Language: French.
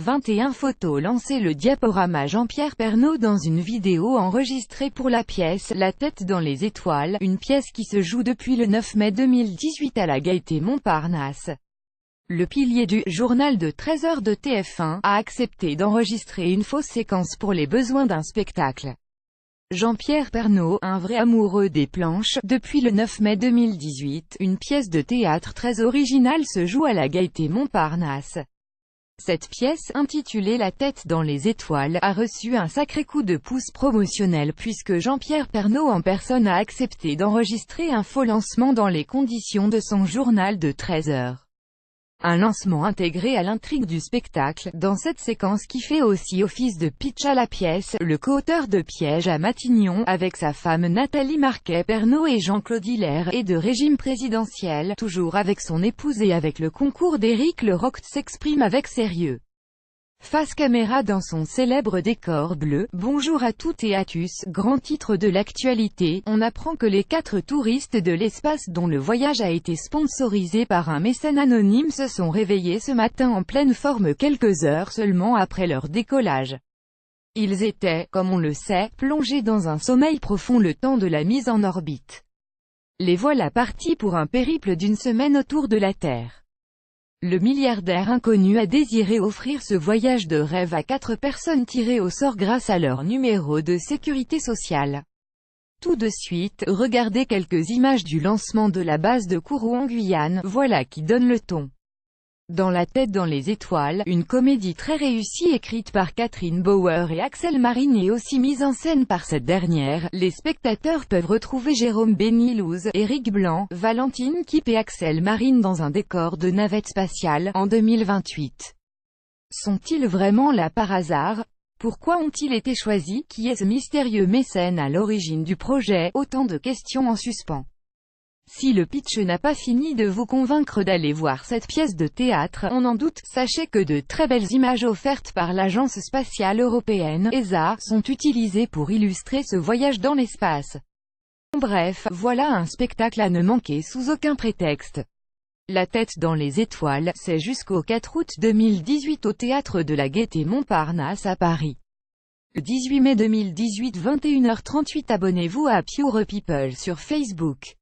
21 photos lancé le diaporama Jean-Pierre Pernaut dans une vidéo enregistrée pour la pièce La tête dans les étoiles, une pièce qui se joue depuis le 9 mai 2018 à la Gaîté Montparnasse. Le pilier du « journal de 13 heures de TF1 » a accepté d'enregistrer une fausse séquence pour les besoins d'un spectacle. Jean-Pierre Pernaut, un vrai amoureux des planches, depuis le 9 mai 2018, une pièce de théâtre très originale se joue à la Gaîté Montparnasse. Cette pièce, intitulée La tête dans les étoiles, a reçu un sacré coup de pouce promotionnel puisque Jean-Pierre Pernaut en personne a accepté d'enregistrer un faux lancement dans les conditions de son journal de 13 heures. Un lancement intégré à l'intrigue du spectacle, dans cette séquence qui fait aussi office de pitch à la pièce, le co-auteur de Piège à Matignon, avec sa femme Nathalie Marquet-Pernaut et Jean-Claude Hilaire, et de Régime présidentiel, toujours avec son épouse et avec le concours d'Éric Leroct s'exprime avec sérieux. Face caméra dans son célèbre décor bleu, bonjour à toutes et à tous, grand titre de l'actualité, on apprend que les 4 touristes de l'espace dont le voyage a été sponsorisé par un mécène anonyme se sont réveillés ce matin en pleine forme quelques heures seulement après leur décollage. Ils étaient, comme on le sait, plongés dans un sommeil profond le temps de la mise en orbite. Les voilà partis pour un périple d'une semaine autour de la Terre. Le milliardaire inconnu a désiré offrir ce voyage de rêve à 4 personnes tirées au sort grâce à leur numéro de sécurité sociale. Tout de suite, regardez quelques images du lancement de la base de Kourou en Guyane, voilà qui donne le ton. Dans La tête dans les étoiles, une comédie très réussie écrite par Catherine Bauer et Axel Marine et aussi mise en scène par cette dernière, les spectateurs peuvent retrouver Jérôme Benilouz, Éric Blanc, Valentine Kipp et Axel Marine dans un décor de navette spatiale, en 2028. Sont-ils vraiment là par hasard? Pourquoi ont-ils été choisis? Qui est ce mystérieux mécène à l'origine du projet? Autant de questions en suspens. Si le pitch n'a pas fini de vous convaincre d'aller voir cette pièce de théâtre, on en doute, sachez que de très belles images offertes par l'Agence spatiale européenne, ESA, sont utilisées pour illustrer ce voyage dans l'espace. Bref, voilà un spectacle à ne manquer sous aucun prétexte. La tête dans les étoiles, c'est jusqu'au 4 août 2018 au théâtre de la Gaîté Montparnasse à Paris. Le 18 mai 2018 21h38 abonnez-vous à Pure People sur Facebook.